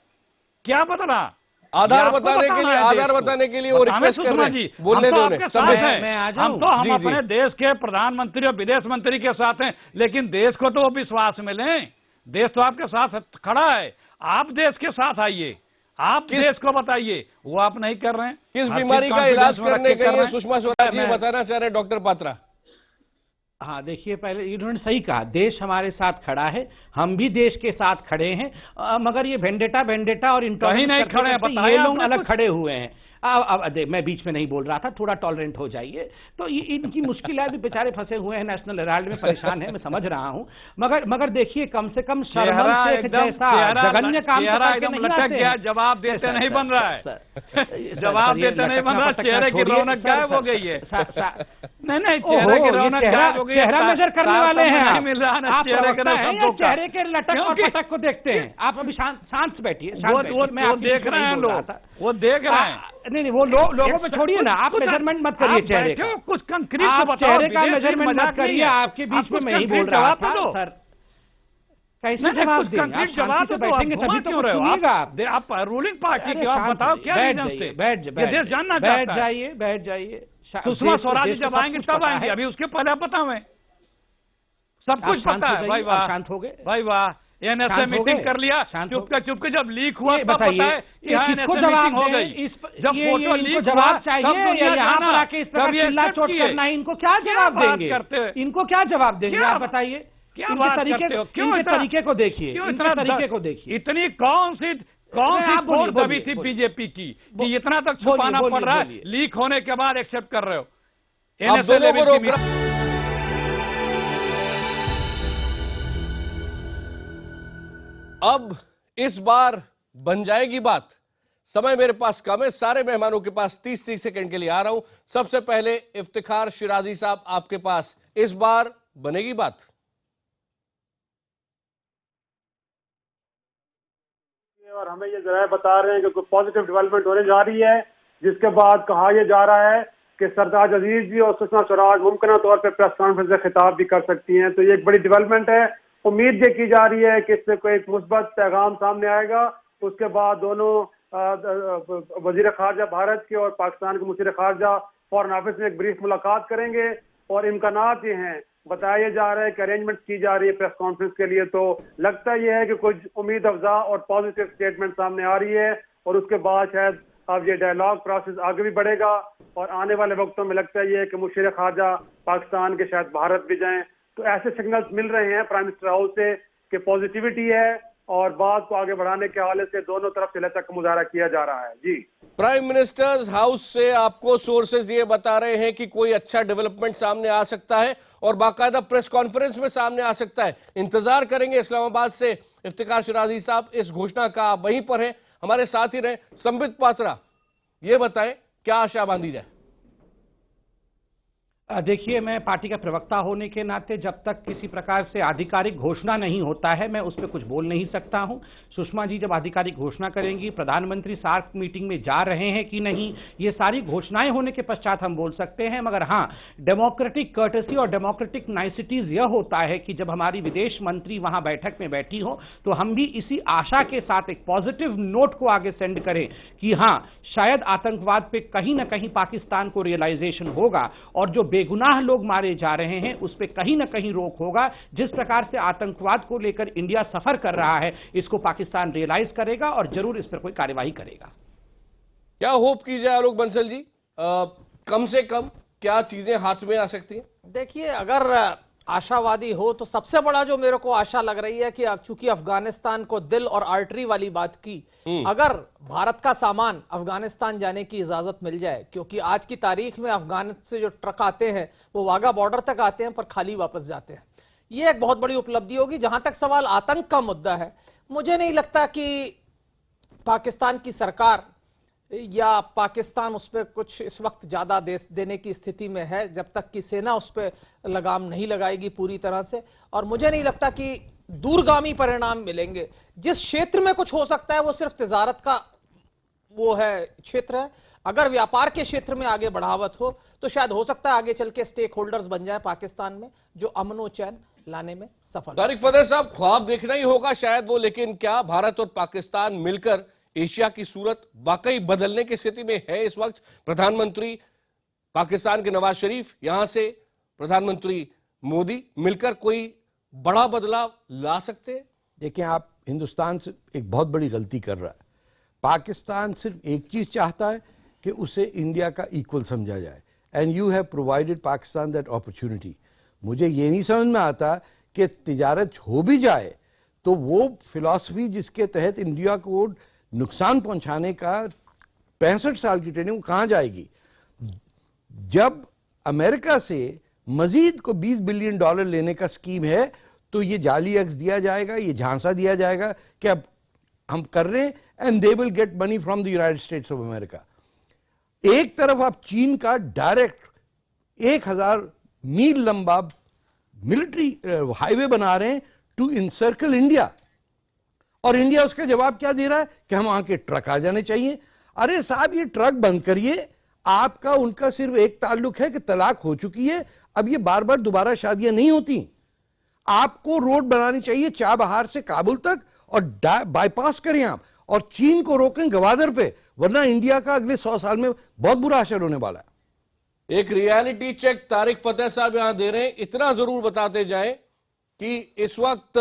क्या बदला? आधार ये आपको बताने के लिए, बताना है आधार देश को। बताने के लिए वो बताना रिक्वेस्ट कर सुषमा रहे हैं। जी, बोलने हम तो दो आपके उन्हें, साथ संबित। हैं। हम तो जी, जी। अपने देश के प्रधानमंत्री और विदेश मंत्री के साथ हैं, लेकिन देश को तो विश्वास में लें। देश तो आपके साथ खड़ा है, आप देश के साथ आइए, आप देश को बताइए, वो आप नहीं कर रहे हैं। किस हर चीज बीमारी का confidence इलाज में रख करने के गई कर है रहे हैं। सुषमा स्वराज जी, मैं- बताना चाह रहे हैं डॉक्टर पात्रा। हाँ, देखिए, पहले इन्होंने सही कहा, देश हमारे साथ खड़ा है, हम भी देश के साथ खड़े हैं, मगर ये वेंडेटा और कहीं इंटॉलरेंस नहीं करते खड़े हैं, करते बताइए ये लोग आपने अलग कुछ। खड़े हुए हैं। अब मैं बीच में नहीं बोल रहा था, थोड़ा टॉलरेंट हो जाइए। तो ये इनकी मुश्किलें भी बेचारे फंसे हुए हैं, नेशनल हेराल्ड में परेशान है, मैं समझ रहा हूँ, मगर देखिए, कम से कम शर्मल चेहरा शेख एकदम जैसा जघन्य काम तो चेहरा करके एकदम नहीं लटक आते गया, हैं। जवाब देते सर, नहीं सर, बन रहा है। सर, जवाब सर, ये देते नहीं बन लटकना रहा, पटकना चेहरे की छोड़िए। रौनक सर, गायब सर, हो गई है। सर, नहीं, चेहरे की रौनक गायब हो गई है। चेहरा मेजर करने वाले हैं नहीं आप। मिल रहा ना आप चेहरे के प्रवक्ता हैं या शब्दों का। चेहरे के लटक और क्योंकि- पटक को देखते हैं? आप अभी शांत से बैठिए, शांत वो बैठिए। मैं आपके देख बीच में रहे हैं नहीं बोल रहा लोग, था। वो देख रहे हैं। नहीं, वो लोगों पे छोड़िए ना, आप मेजरमेंट मत करिए आप चेहरे बैठे हो, का। कुछ कंक्रीट तो आप बताओ, चेहरे का विदेशी मेजरमेंट मजाक मत करिए, नहीं है। आपके आप बीच में कुछ मैं ही बोल concrete रहा जवाब तो था, दो। सर। कैसे नहीं, जवाब कुछ दें? आप कंक्रीट शांति जवाब से तो दो, बैठेंगे आप तभी घुमा तो क्यों कुछ रहे हो? सुनिएगा आप रूलिंग पार्टी के, आप शांत बताओ से, क्या बैठ रीजन जाइए, से बैठ ये देश जानना बैठ चाहता है। बैठ जाइए। सुषमा देश को- स्वराज देश को जब सब आएंगे कुछ तब पता आएंगे, है। अभी उसके पहले आप बताओ। मैं सब आप कुछ शांत पता हो है। जाइए, भाई आप वाह, शांत हो गए? भाई वाह, एनएसए शांत हो मीटिंग गए? कर लिया, शांत हो चुपके जब लीक हुआ ये तब पता है बताइए, कि हाँ किसको NSA जवाब मीटिंग हो दें? गई। जब ये फोटो इनको लीक जवाब हुआ, चाहिए तब या दुनिया यहाँ जाना, पर आके इस प्रकार तब ये चिल्ला एक्सेप्ट चोट किए। करना, इनको क्या क्या जवाब बात देंगे? करते हो? इनको क्या जवाब देंगे? क्या- आप बताइए। क्या इनके बात तरीके करते हो? क्यों इनके इतना- तरीके को देखिए, क्यों इनके इतना तरीके को देखिए। इतनी कौन सी आप बोलिए, सोच दबी थी बोलिए। बीजेपी की कि इतना तक बोलिए, छुपाना बोलिए, पड़ रहा है, बोलिए। लीक होने के बाद एक्सेप्ट कर रहे हो। अब NSA दोनों को लेवल की रोक मीटिंग- अब इस बार बन जाएगी बात। समय मेरे पास कम है, सारे मेहमानों के पास 30-30 सेकंड के लिए आ रहा हूं। सबसे पहले इफ्तिखार शिराजी साहब, आपके पास इस बार बनेगी बात? और हमें ये जरा बता रहे हैं कि कोई पॉजिटिव डेवलपमेंट होने जा रही है, जिसके बाद कहा यह जा रहा है कि सरताज अजीज जी और सुषमा स्वराज मुमकिन तौर पर प्रेस कॉन्फ्रेंस से खिताब भी कर सकती हैं। तो ये एक बड़ी डेवलपमेंट है। उम्मीद ये की जा रही है कि इससे कोई एक मुस्बत पैगाम सामने आएगा। उसके बाद दोनों वजीर खारजा भारत के और पाकिस्तान के मुशीर खारजा फॉरेन ऑफिस में एक ब्रीफ मुलाकात करेंगे और इम्कानात ये हैं, बताया जा रहा है कि अरेंजमेंट की जा रही है प्रेस कॉन्फ्रेंस के लिए। तो लगता यह है कि कुछ उम्मीद अफजा और पॉजिटिव स्टेटमेंट सामने आ रही है और उसके बाद शायद अब ये डायलॉग प्रोसेस आगे भी बढ़ेगा और आने वाले वक्तों में लगता यह है कि मुशीर खारजा पाकिस्तान के शायद भारत भी जाएं। तो ऐसे सिग्नल्स मिल रहे हैं प्राइम मिनिस्टर हाउस से कि पॉजिटिविटी है और बात को आगे बढ़ाने के हवाले से दोनों तरफ से लचक का मुजाहरा किया जा रहा है। जी, प्राइम मिनिस्टर्स हाउस से आपको सोर्सेज ये बता रहे हैं कि कोई अच्छा डेवलपमेंट सामने आ सकता है और बाकायदा प्रेस कॉन्फ्रेंस में सामने आ सकता है। इंतजार करेंगे इस्लामाबाद से। इफ्तिखार शिराजी साहब, इस घोषणा का आप वहीं पर हैं, हमारे साथ ही रहे। संबित पात्रा, ये बताएं क्या आशा बांधी जाए? देखिए, मैं पार्टी का प्रवक्ता होने के नाते जब तक किसी प्रकार से आधिकारिक घोषणा नहीं होता है, मैं उस पर कुछ बोल नहीं सकता हूं। सुषमा जी जब आधिकारिक घोषणा करेंगी, प्रधानमंत्री सार्क मीटिंग में जा रहे हैं कि नहीं, ये सारी घोषणाएं होने के पश्चात हम बोल सकते हैं। मगर हाँ, डेमोक्रेटिक कर्टसी और डेमोक्रेटिक नाइसिटीज यह होता है कि जब हमारी विदेश मंत्री वहां बैठक में बैठी हो तो हम भी इसी आशा के साथ एक पॉजिटिव नोट को आगे सेंड करें कि हाँ, शायद आतंकवाद पे कहीं ना कहीं पाकिस्तान को रियलाइजेशन होगा और जो बेगुनाह लोग मारे जा रहे हैं उस पे कहीं ना कहीं रोक होगा। जिस प्रकार से आतंकवाद को लेकर इंडिया सफर कर रहा है, इसको पाकिस्तान रियलाइज करेगा और जरूर इस पर कोई कार्यवाही करेगा। क्या होप की जाए आलोक बंसल जी? कम से कम क्या चीजें हाथ में आ सकती हैं? देखिए, अगर आशावादी हो तो सबसे बड़ा जो मेरे को आशा लग रही है कि अब चूंकि अफगानिस्तान को दिल और आर्टरी वाली बात की, अगर भारत का सामान अफगानिस्तान जाने की इजाजत मिल जाए, क्योंकि आज की तारीख में अफगान से जो ट्रक आते हैं वो वाघा बॉर्डर तक आते हैं पर खाली वापस जाते हैं, ये एक बहुत बड़ी उपलब्धि होगी। जहां तक सवाल आतंक का मुद्दा है, मुझे नहीं लगता कि पाकिस्तान की सरकार या पाकिस्तान उस पर कुछ इस वक्त ज्यादा देने की स्थिति में है, जब तक कि सेना उस पर लगाम नहीं लगाएगी पूरी तरह से। और मुझे नहीं लगता कि दूरगामी परिणाम मिलेंगे। जिस क्षेत्र में कुछ हो सकता है वो सिर्फ तिजारत का वो है क्षेत्र है। अगर व्यापार के क्षेत्र में आगे बढ़ावत हो तो शायद हो सकता है आगे चल के स्टेक होल्डर्स बन जाए पाकिस्तान में, जो अमन चैन लाने में सफल। तारिक फतेह साहब, ख्वाब देखना ही होगा शायद वो, लेकिन क्या भारत और पाकिस्तान मिलकर एशिया की सूरत वाकई बदलने की स्थिति में है इस वक्त? प्रधानमंत्री पाकिस्तान के नवाज शरीफ, यहां से प्रधानमंत्री मोदी मिलकर कोई बड़ा बदलाव ला सकते हैं? देखिए, आप हिंदुस्तान से एक बहुत बड़ी गलती कर रहा है। पाकिस्तान सिर्फ एक चीज चाहता है कि उसे इंडिया का इक्वल समझा जाए, and you have provided Pakistan that opportunity. मुझे ये नहीं समझ में आता कि तिजारत हो भी जाए तो वो फिलॉसफी जिसके तहत इंडिया को नुकसान पहुंचाने का 65 साल की ट्रेनिंग कहाँ जाएगी? जब अमेरिका से मजीद को $20 बिलियन लेने का स्कीम है तो ये जाली अक्स दिया जाएगा, ये झांसा दिया जाएगा कि अब हम कर रहे हैं and they will get money from the United states of America. एक तरफ आप चीन का डायरेक्ट 1000 मील लंबा मिलिट्री हाईवे बना रहे हैं टू इनसर्कल इंडिया, और इंडिया उसका जवाब क्या दे रहा है कि हम वहां के ट्रक आ जाने चाहिए। अरे साहब, ये ट्रक बंद करिए। आपका उनका सिर्फ एक ताल्लुक है कि तलाक हो चुकी है, अब ये बार बार दोबारा शादियां नहीं होती। आपको रोड बनानी चाहिए चाबहार से काबुल तक और बाईपास करें आप, और चीन को रोकें गवादर पे, वरना इंडिया का अगले 100 साल में बहुत बुरा असर होने वाला है। एक रियलिटी चेक तारिक फतेह साहब यहां दे रहे हैं। इतना जरूर बताते जाएं कि इस वक्त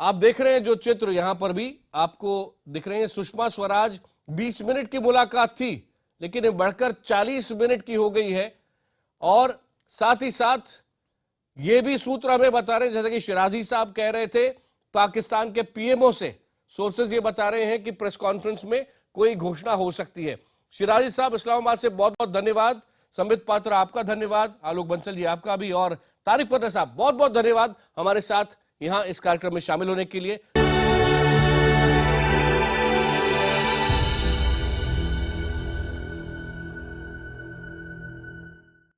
आप देख रहे हैं जो चित्र यहां पर भी आपको दिख रहे हैं, सुषमा स्वराज 20 मिनट की मुलाकात थी, लेकिन ये बढ़कर 40 मिनट की हो गई है। और साथ ही साथ ये भी सूत्र हमें बता रहे हैं, जैसे कि शिराजी साहब कह रहे थे, पाकिस्तान के पीएमओ से सोर्सेज ये बता रहे हैं कि प्रेस कॉन्फ्रेंस में कोई घोषणा हो सकती है। शिराजी साहब इस्लामाबाद से बहुत बहुत धन्यवाद। संबित पात्रा आपका धन्यवाद, आलोक बंसल जी आपका भी, और तारिक फतेह साहब बहुत बहुत धन्यवाद हमारे साथ यहां इस कार्यक्रम में शामिल होने के लिए।